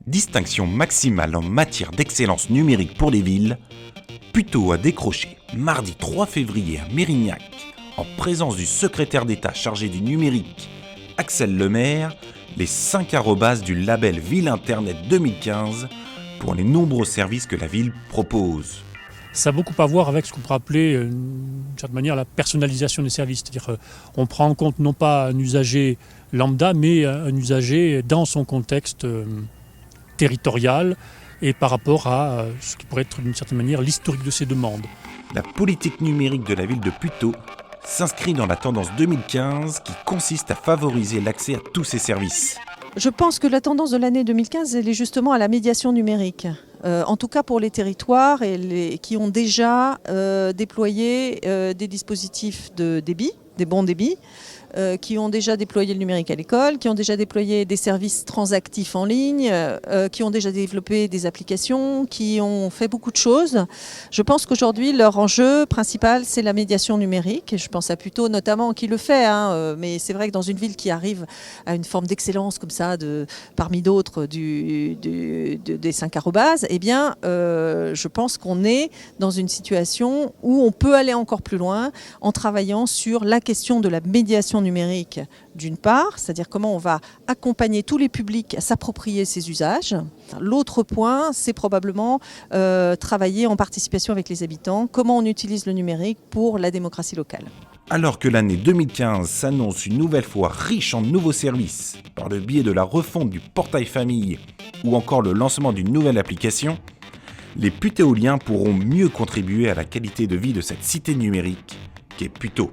Distinction maximale en matière d'excellence numérique pour les villes, Puteaux a décroché mardi 3 février à Mérignac, en présence du secrétaire d'État chargé du numérique, Axel Lemaire, les 5 arrobas du label Ville Internet 2015 pour les nombreux services que la ville propose. Ça a beaucoup à voir avec ce qu'on pourrait appeler, d'une certaine manière, la personnalisation des services. C'est-à-dire qu'on prend en compte non pas un usager lambda, mais un usager dans son contexte territorial et par rapport à ce qui pourrait être d'une certaine manière l'historique de ses demandes. La politique numérique de la ville de Puteaux s'inscrit dans la tendance 2015 qui consiste à favoriser l'accès à tous ces services. Je pense que la tendance de l'année 2015, elle est justement à la médiation numérique. En tout cas pour les territoires qui ont déjà déployé des dispositifs de débit, des bons débits, qui ont déjà déployé le numérique à l'école, qui ont déjà déployé des services transactifs en ligne, qui ont déjà développé des applications, qui ont fait beaucoup de choses. Je pense qu'aujourd'hui, leur enjeu principal, c'est la médiation numérique. Je pense à Puteaux notamment qui le fait, mais c'est vrai que dans une ville qui arrive à une forme d'excellence comme ça, parmi d'autres des 5 arrobas, eh bien, je pense qu'on est dans une situation où on peut aller encore plus loin en travaillant sur la question de la médiation numérique d'une part, c'est-à-dire comment on va accompagner tous les publics à s'approprier ces usages. L'autre point, c'est probablement travailler en participation avec les habitants, comment on utilise le numérique pour la démocratie locale. Alors que l'année 2015 s'annonce une nouvelle fois riche en nouveaux services, par le biais de la refonte du portail famille ou encore le lancement d'une nouvelle application, les putéoliens pourront mieux contribuer à la qualité de vie de cette cité numérique qu'est Puteaux.